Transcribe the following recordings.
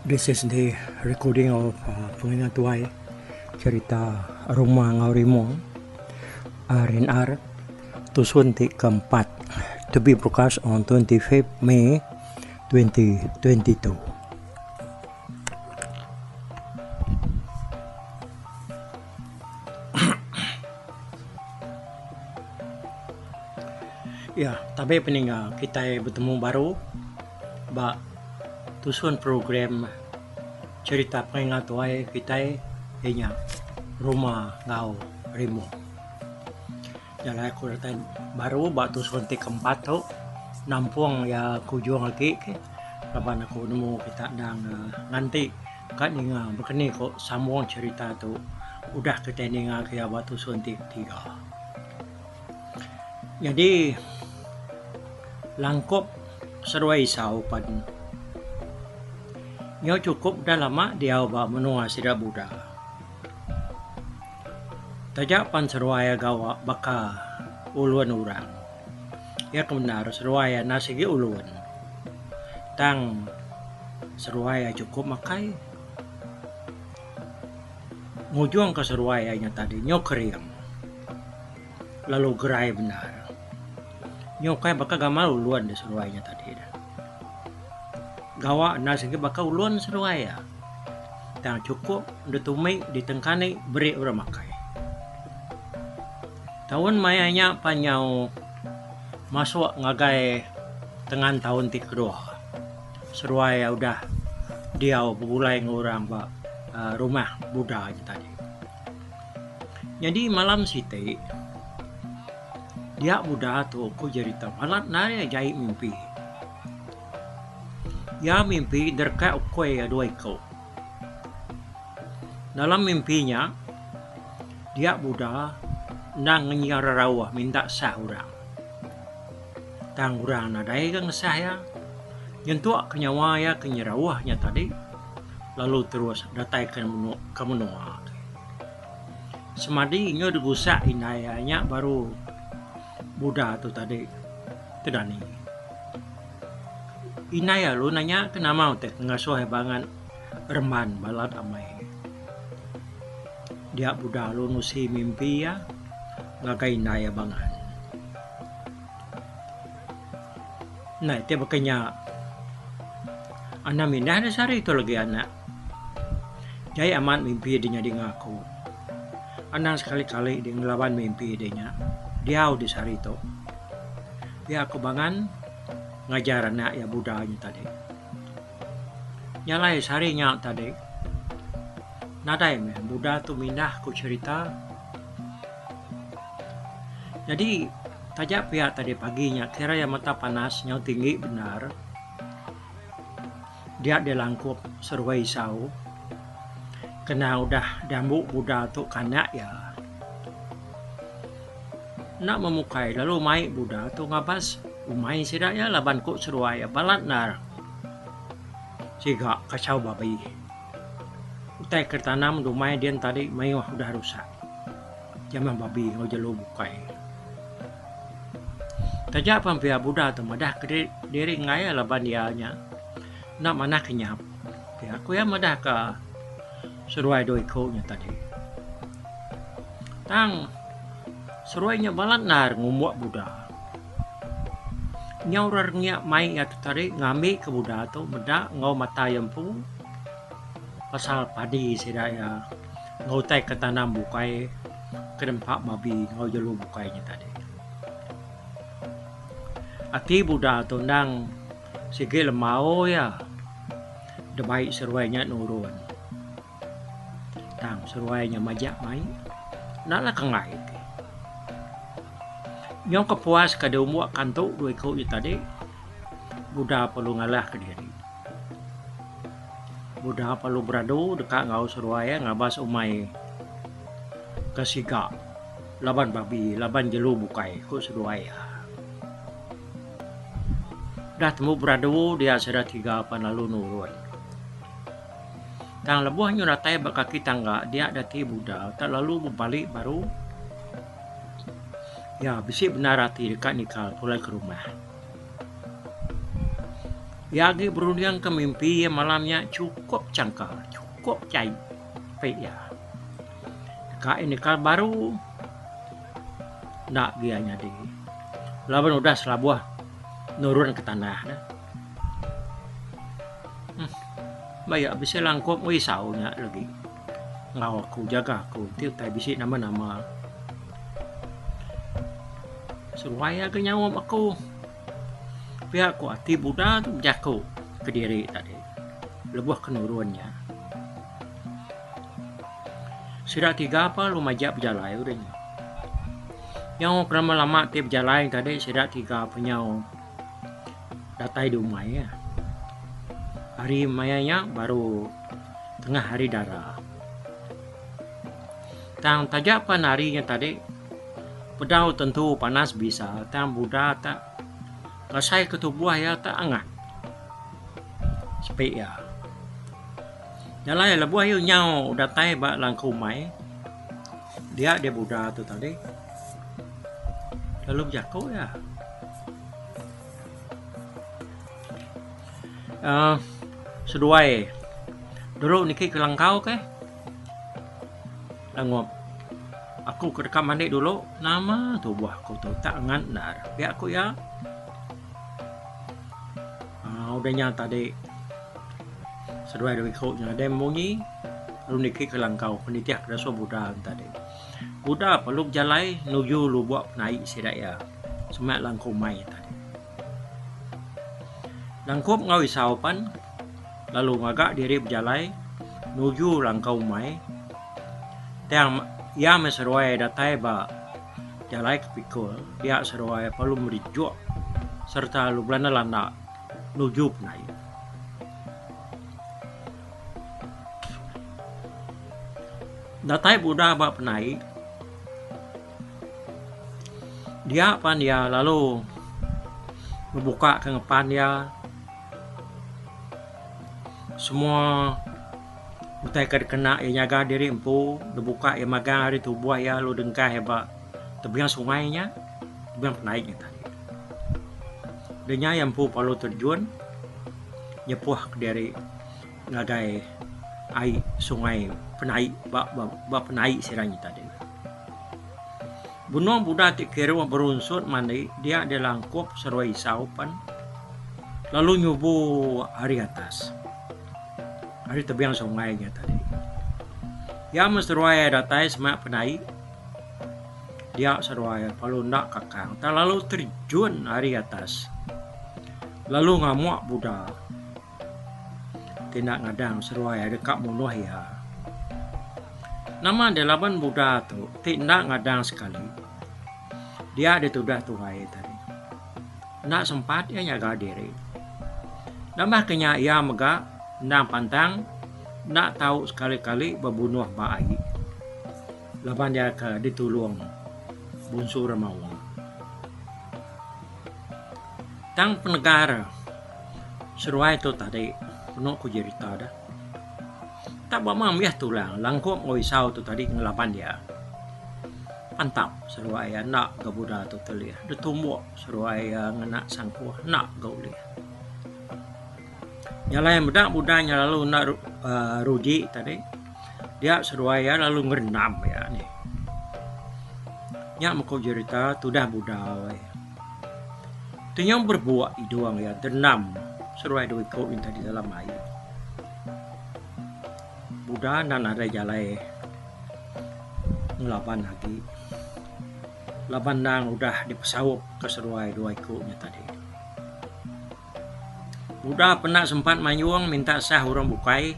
This is the recording of Pengingatuay cerita Rumah Ngaurimong RNR Tusunti keempat to be broadcast on 25th May 2022. Ya, tapi peninga kita bertemu baru ba tusun program cerita Pengingatuay kita inya Rumah Ngaurimong. Jalan aku datang baru ba tusun ti keempat tu nampung ya kujuang lagi ke laban aku nemu kita dang nanti kat ninga berkeni kok sambung cerita tu udah kita ninga ke ba tusun ti tiga. Jadi langkup seruai sau pan nyo cukup dah lama dia ba menua sida buda tajak pan seruai gawa baka uluan urang ya kebenar seruai nasigi uluan tang seruai cukup makai ngujuang ke seruai nya tadi nyo keriang lalu gerai benar nyo kai baka gamal uluan di seruainya tadi dah. Gawa na sige baka uluan seruaya. Tang cukup detumai ditengkani beri ura makai. Tahun mayanya panyau masuk ngagai tengan tahun ti kedua. Seruaya udah dia bulai ngurang ba rumah Buddha tadi. Jadi malam siti dia Buddha tu aku cerita malat naya jai mimpi. Ya mimpi derka ukoi dua ikau. Dalam mimpinya dia Buddha nang nyarawah minta sah urang. Tang urang nadai kang saya nyentuak kenyawa ya kenyarawahnya tadi lalu terus datai ke menua. Semadi nyo degusak inayanya baru Buddha tu tadi tedani. Inaya lu nanya kenapa teh ngasuh bangan reman balat amai. Dia Buddha lu nusi mimpi ya ngagai inaya bangan. Nah itu makanya anak mindah ada sari itu lagi anak. Jai amat mimpi dia di ngaku. Anak sekali-kali dia ngelawan mimpi dia di sari itu. Dia aku bangan ngajar anak ya Budanya tadi. Nyalai sarinya tadi. Nadai me Buddha tu mindah ku cerita. Jadi tajak pihak tadi paginya kira ya mata panasnya tinggi benar. Dia dilangkup seruai sau. Kena udah dambuk Buddha tu kanak ya. Nak memukai lalu mai Buddha tu ngabas umai sida ya laban ko seruaya balat nar siga kacau babi utai kertanam dumai dian tadi mai udah rusak jaman babi ngojelo bukai tajak pampia Buddha tu madah ke diri ngaya laban dianya nak mana kenyap ya aku ya madah ke seruai doi ko nya tadi tang seruainya balat nar ngumuak Buddha nyaurarnya mai ya tadi ngami ke Buddha tu meda ngau mata yempu pasal padi sida ya ngau tai ke tanam bukai ke dempak babi ngau jelu bukainya tadi ati Buddha tu ndang sige lemau ya debai seruainya nurun tang seruainya majak mai naklah kengai nyong kepuas kada umuak kantuk dua kau itu tadi Buddha perlu ngalah ke diri Buddha perlu beradu dekat ngau seruaya ngabas umai kesiga laban babi laban jelu bukai ku seruaya dah temu beradu dia sudah tiga pan lalu nurun tang lebuhnya ratai bakaki tangga dia dati Buddha tak lalu berbalik baru ya bisi benar hati dekat nikah pulai ke rumah Yagi berundang ke mimpi malamnya cukup cangkal, cukup cair. Ya. Ini kal baru nak gianya di. Laban udah selabuah nurun ke tanah dah. Bayak bisa langkop wisaunya lagi. Ngau aku jaga aku tiup tai bisi nama-nama. Surwaya ke nyawam aku. Pihak ku hati Buddha tu jago ke diri tadi. Lebuh kenurunnya. Sudah 3 apa lu majak berjalan udahnya. Yang lama-lama tiap berjalan tadi sudah 3 penyau datai di rumah ya. Hari mayanya baru tengah hari darah. Tang tajak pan harinya tadi. Pedau tentu panas bisa. Tang Buddha tak kasai ke tubuh ya tak angat. Sepik ya. Jalan ya lebuh ayo nyau datai bak langkau mai. Dia Buddha tu tadi. Lalu berjago ya. Seduai. Dulu niki ke langkau ke. Langop. Aku ke dekat mandi dulu. Nama tubuh aku tu tak angat nar. Biar aku ya. Udahnya tadi. Seduai dari ikutnya ada bunyi lalu niki ke langkau penitiak rasa Buddha tadi. Buddha peluk jalai nuju lu buat naik sidaya semak langkau mai tadi. Langkup ngau isaupan lalu ngagak diri berjalai nuju langkau mai. Tiang ia meseruai datai ba jalai kepikul dia seruai perlu merijuk serta lu belanda landa nuju naik. Datai Buddha bak penai. Dia pan dia lalu membuka kengepan dia. Semua utai kena ia nyaga diri empu, dibuka ia magang hari tubuh ia lu dengkah hebat. Tebiang sungainya, tebiang penaiknya tadi. Denya yang empu palu terjun, nyepuh ke diri ngagai air sungai penaik bak penaik siranya tadi. Bunuh Buddha tik kira berunsur mandi dia ada langkup seruai saupan lalu nyubu hari atas hari tebiang sungainya tadi. Ya seruai datai semak penaik dia seruai palu nak kakang tak lalu terjun hari atas lalu ngamuk Buddha tindak ngadang seruai dekat munuh ya. Nama delapan Buddha tu tindak ngadang sekali. Dia ditudah tuhai tadi. Nak sempat ia nyaga diri. Nama kenya ia megak nak pantang nak tahu sekali-kali berbunuh bayi. Laban dia ke ditulung bunsur mawang. Tang penegara seruai tu tadi. Penuh ku cerita dah. Tak bermam ya tulang. Langkup ngoi sau tu tadi ngelapan dia. Pantap seruai nak ke Buddha tu terlihat. Dia tumbuk seruai ngenak sangkuh nak gau lihat. Nyala yang bedak Buddhanya lalu nak ruji tadi. Dia seruai lalu ngerenam ya ni. Nyak mau cerita tu dah Buddha. Tu yang berbuat iduang ya ternam. Seruai dua kau minta di dalam air. Buddha dan ada jalai ngelapan lagi. Laban nang udah dipesawuk ke seruai dua ikutnya tadi. Buddha pernah sempat manyuang minta sah orang bukai.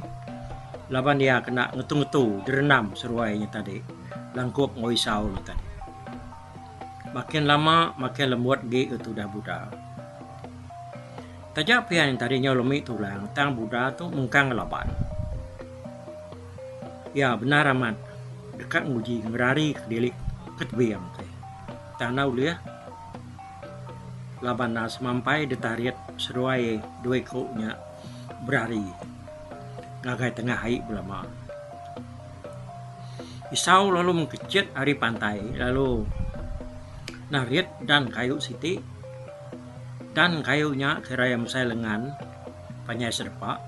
Laban dia kena ngetu-ngetu direnam seruainya tadi. Langkup ngoisau tadi. Makin lama makin lembut gi itu dah Buddha. Tajak pian yang tadinya lemik tulang, tang Buddha tu mengkang laban. Ya benar amat, dekat nguji ngerari kedilik ketbiang teh. Tanau dia, laban nas mampai ditariat seruai dua koknya berari. Ngagai tengah hai belama. Isau lalu mengkecit hari pantai, lalu narit dan kayu siti dan kayunya kira yang saya lengan panyai serpa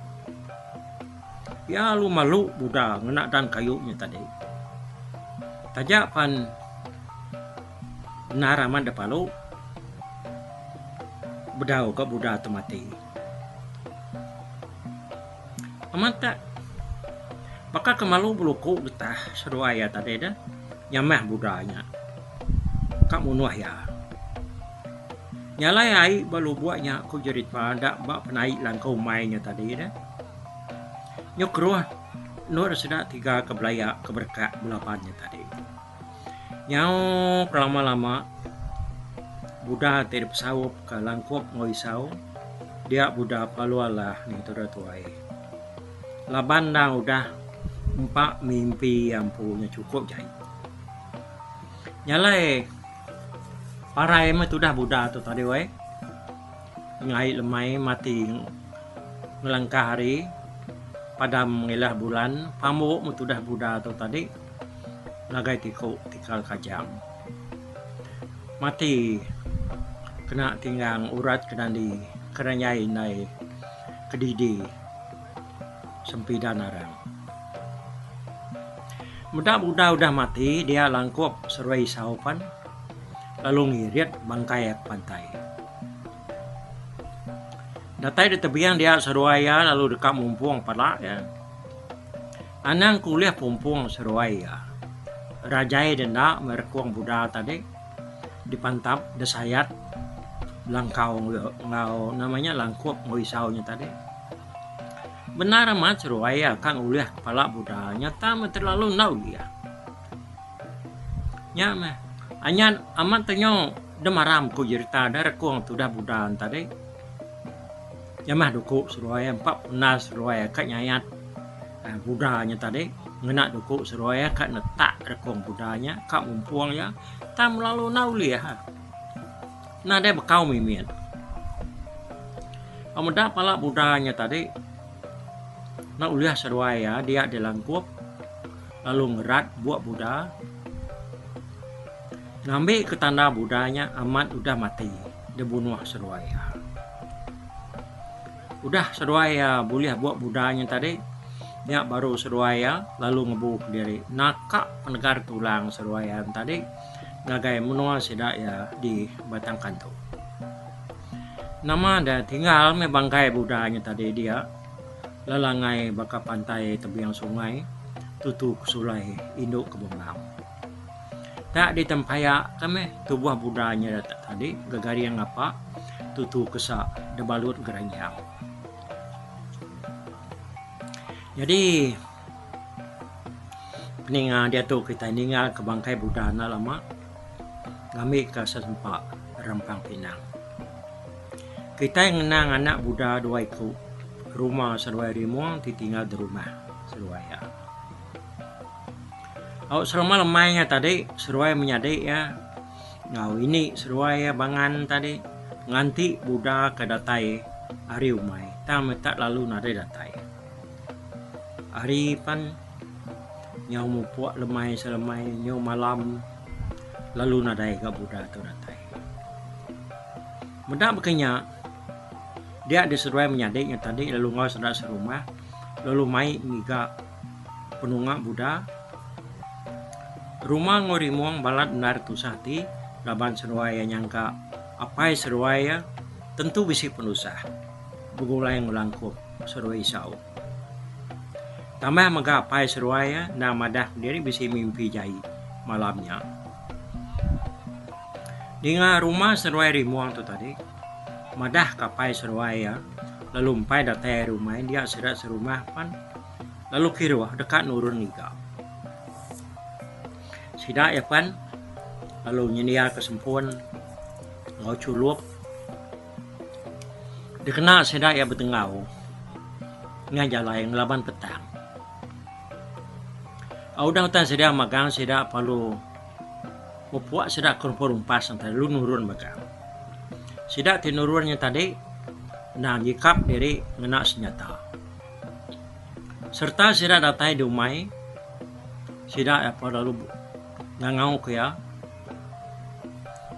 ya lu malu buda ngena dan kayunya tadi tajak pan naraman depalu bedau ke buda tu mati aman tak maka kemalu beluku getah seruaya tadi dah nyamah budanya kak munuah ya nyalai ai balu buatnya aku jerit pada bak penai langkau mainnya tadi dah nyok ruah nur sudah 3 kebelaya keberkak belapannya tadi nyau lama-lama buda teri pesawup ke langkup ngoisau dia buda palualah nih tuai laban dah udah 4 mimpi yang punya cukup jai nyalai parai mah tuh dah buda tu tadi wei ngai lemai mati ngelangkah hari padam ngelah bulan pamuk mu tuh dah buda tu tadi lagai tikal kajam mati kena tinggang urat kena di keranyai nai kedidi sempidan arang muda udah mati dia langkup seruai saupan lalu ngirit bangkai pantai datai di tebiang dia seruaya lalu dekat mumpung palak ya anang kuliah pumpung seruaya rajai denda merekuang buda tadi dipantap desayat langkau ngau namanya langkup ngoisaunya tadi benar amat seruaya kang uliah kepala buda nyata terlalu nau dia nyama anyan aman tenyo demaram ku jirta dar kuang tu dah budan tadi nyamah duku seruaya 4 penas seruaya kak nyayat budanya tadi ngena duku seruaya kak netak rekuang budanya kak mumpuang ya tam lalu nau liah nade bekau mimin amuda pala budanya tadi na uliah seruaya dia dilangkup lalu ngerat buat buda ngambil ke tanda budanya amat udah mati dibunuh seruaya udah seruaya boleh buat budanya tadi dia baru seruaya lalu ngebuk diri nakak penegar tulang seruaya tadi nagai menua sedak ya di batang kanto nama ada tinggal membangkai budanya tadi dia lalangai baka pantai tebiang sungai tutup sulai induk kebungang tak ditempaya kami tubuh budanya tadi gagari yang apa tutup kesak debalut geranjang jadi peningan dia tuh kita ningal ke bangkai budana lama ngambil ke sesempak Rempang Pinang kita yang ngenang anak buda 2 ikut rumah seruai rimuang ditinggal di rumah seruaya selama lemainya tadi seruai menyadik ya ngau ini seruaya bangan tadi nganti buda ke datai hari umai tak lalu nade datai hari pan nyau mupuak lemai selemai nyau malam lalu nadai ke buda tu datai mendak bekenya dia diseruai menyadiknya tadi lalu ngau sedang serumah lalu mai miga penungak buda rumah ngorimuang balat benar tu sahti laban seruaya nyangka apa seruaya tentu bisi penusah begulai ngulangkup seruai isau tambah maga apa seruaya nama dah diri bisi mimpi jai malamnya dengan rumah seruai rimuang tu tadi madah kapai seruaya lalu empai datai rumah dia serat serumah pan lalu kira dekat nurun niga sidak ya pan lalu nyendia kesempun ngau culup dikena sidak ya betengau ngajalai ngelaban petang udah hutan sidak magang sidak palu mupuak sidak kurumpas antara lu nurun magang sidak tinurunnya tadi nah jikap diri ngena senjata serta sidak datai dumai sidak apa lalu ngangau ke ya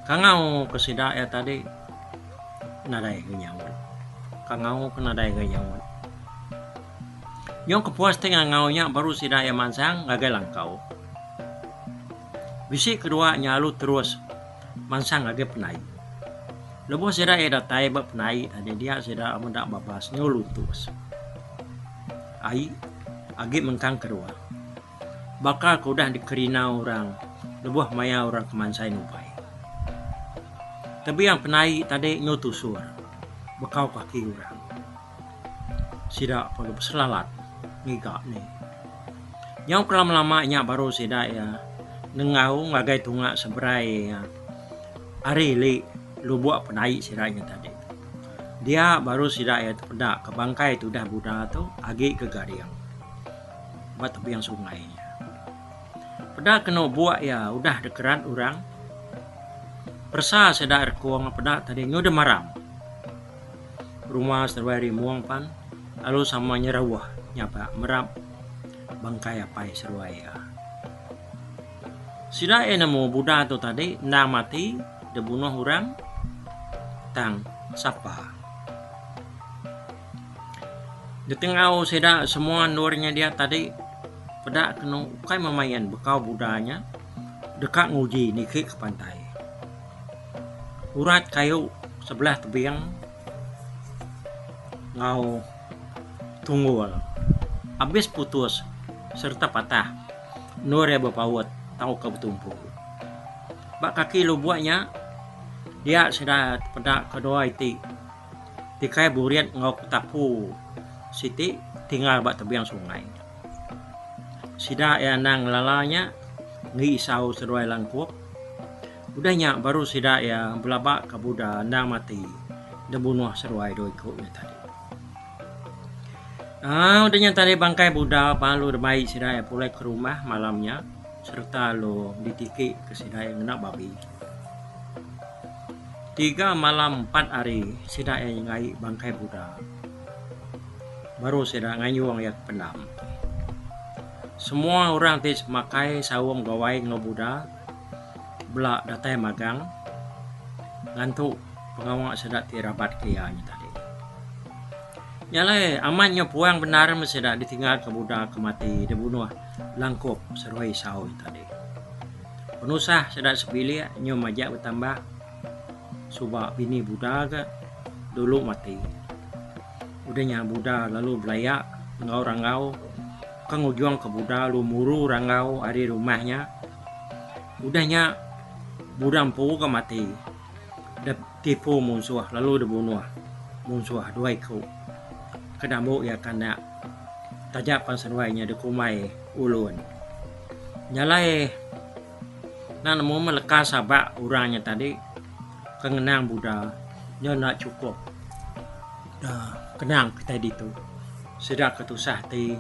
kangau ke sidak ya tadi nadai kenyawan kangau kenadai kenyawan yang kepuas tengah ngaunya baru sida ya mansang ngagai langkau bisi kedua nyalu terus mansang ngagai penai lepas sida ya datai bab penai tadi dia sida mendak babas nyulu terus ai agi mengkang kedua bakal kudah dikerina orang lebuh maya orang kemansai nupai tapi yang penai tadi nyotusur bekau kaki orang sida perlu selalat ngigak nih yang kelama-lamanya baru sida ya nengau ngagai tunga seberai ya ari li lu buat penai sidanya tadi dia baru sida ya pedak ke bangkai itu dah budak tuh agi ke gariang buat tepian sungainya pedak kena buat ya udah dekeran orang persa sida rekuang pedak tadi nyudah maram rumah serwari muang pan lalu sama nyerawah nyapa merap bangkai apa serwaya sida nemu budak tu tadi nak mati debunuh orang tang sapa di tengah sida semua nurnya dia tadi pedak kena ukai memayan bekau budanya dekat nguji nikik ke pantai urat kayu sebelah tebiang ngau tunggul habis putus serta patah nur ya bapawat tahu ke betumpu bak kaki lu buatnya dia sudah pedak kedua itu tikai buriat ngau tapu siti tinggal bak tebiang sungai sida ya nang lalanya ngisau seruai langkup udahnya baru sida ya belabak ke buda nang mati dan bunuh seruai doi koknya tadi udahnya tadi bangkai budak palu baik sida ya pulai ke rumah malamnya serta lo ditiki ke sida yang nak babi 3 malam 4 hari sida yang ngai bangkai budak baru sida ngayuang yak penam semua orang tis makai sawung gawai ngobuda belak datai magang ngantuk pengawak sedak tirabat kianya tadi nyalai amannya puang benar sedak ditinggal ke budak kemati dibunuh langkup seruai sawi tadi penusah sedak sepilih nyo majak bertambah subak bini budak dulu mati udahnya budak lalu belayak ngau rangau kang ujuang ke budak lu muru rangau hari rumahnya udahnya budang pu ke mati tipu musuh lalu dibunuh musuh dua ikut kedambu ya kena tajak panserwainya dikumai ulun nyalai nan mau melekas sabak orangnya tadi kengenang Buddha nyona cukup kenang kita itu sudah ketusah ti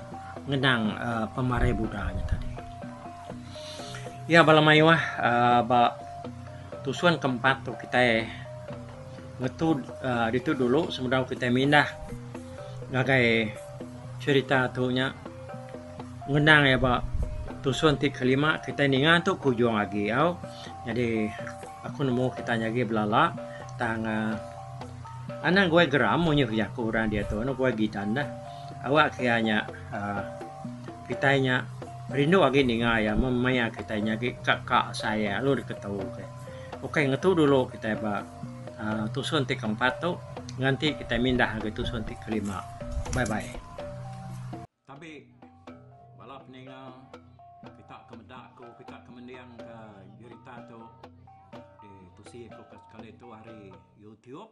ngenang pemarai Buddhanya tadi ya balamayuah tusuan keempat tuh kita ngetu itu dulu semudah kita mindah ngagai cerita tuhnya ngenang ya pak tusuan ti kelima kita ningan tuh kujuang lagi jadi aku nemu kita nyagi belala tang anak gue geram mau nyuruh kurang dia tuh gue gitanda awak kayaknya kitanya rindu lagi ninga ya memaya kita nyagi kakak saya lu diketahui oke ngetu dulu kita pak tusuan ti keempat tuh nanti kita mindah ke tusuan ti kelima bye bye tapi balap ninga kita kemedak ko kita kemendiang ke cerita tu di tusi ko kali itu hari YouTube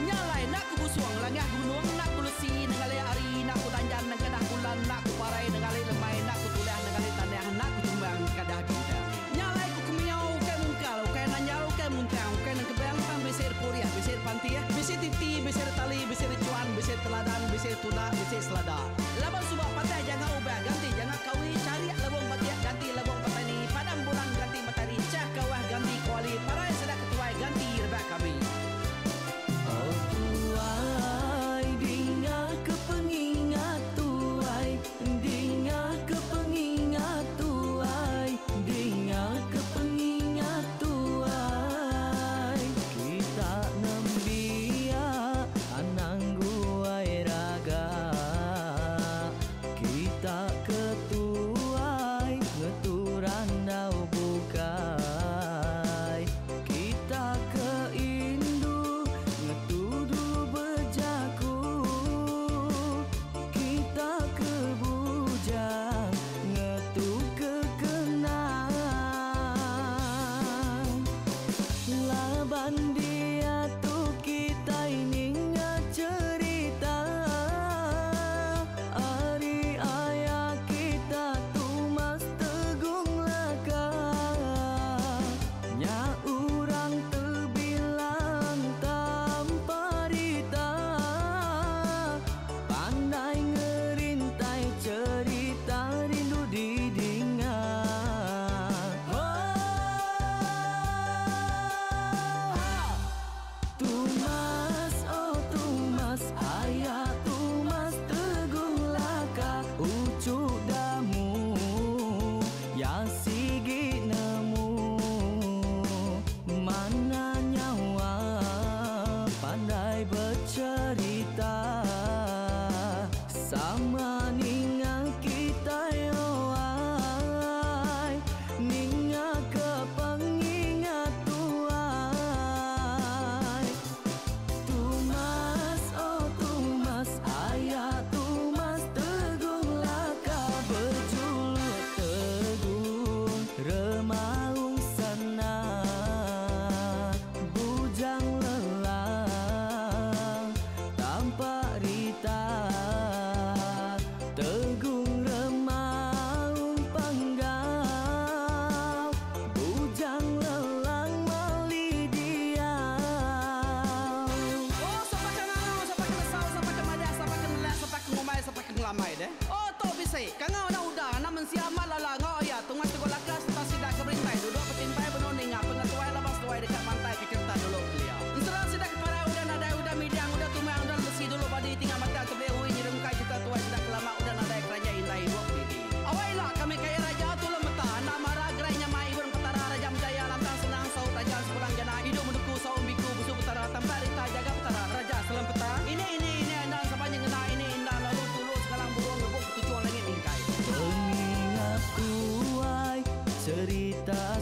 nyalai nak kubusuang langah gunung nak kulusi nengalai ari nak kutanjan nang kadah bulan nak kuparai nengalai lemai nak kutulah nengalai tanah nak kutumbang kadah kita nyalai ku kumiau ke mungkal ke nanyau ke muntang ke nang kebang pang besir puriah besir pantiah besir titi besir tali besir cuan besir teladan besir tuna besir selada laban subak patah jangan ubah ganti jangan kawi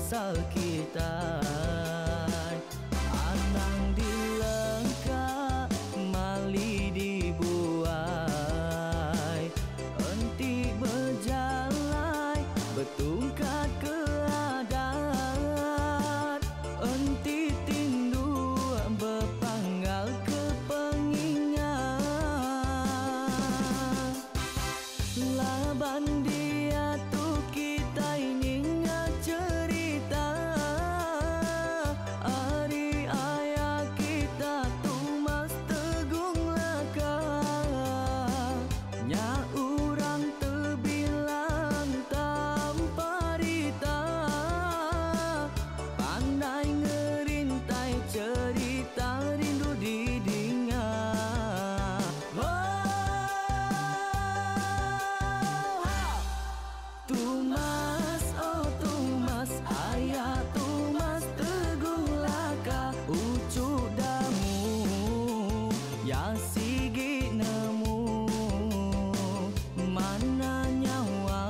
asal kita. Anang dilengkap mali dibuai, enti berjalan betungkat ke adat, enti tindu berpanggal ke pengingat. Laban dia tu kita ingat cerita, hari ayah kita tu mas tegung laka, nya urang terbilang tanpa rita, pandai ngerintai cerita rindu didingat. Tumas, oh Tumas, ayah Tumas teguh laka, ucuk damu ya sigi nemu, mana nyawa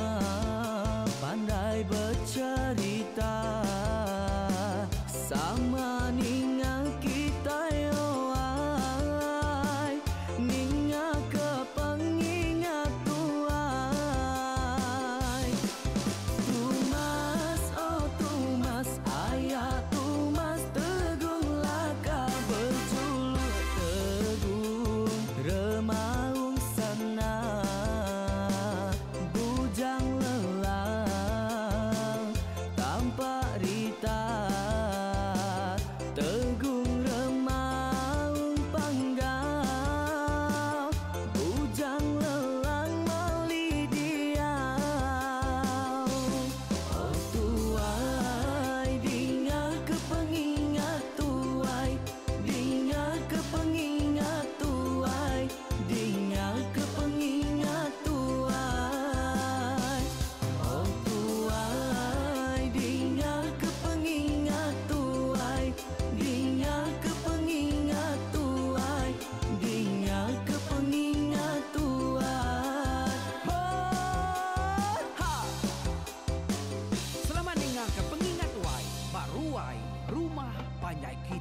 pandai bercerita, sama ninga kita yoai, ninga ke pengingat tuai. Tumas, oh Tumas, ayah Tumas tegung laka, berjuluk tegung remaung sana, bujang lelang tanpa rita, tegung remaung panggal, bujang lelang mali diau. Oh tuai, dinga ke pengingat tuai, dinga ke pengingat tuai, dinga ke pengingat tuai. Oh tuai, dinga ke pengingat tuai, dinga ke pengingat tuai, dinga ke pengingat tuai. Ha! Selamat dengar ke pengingat wai, baruai rumah panjai kita.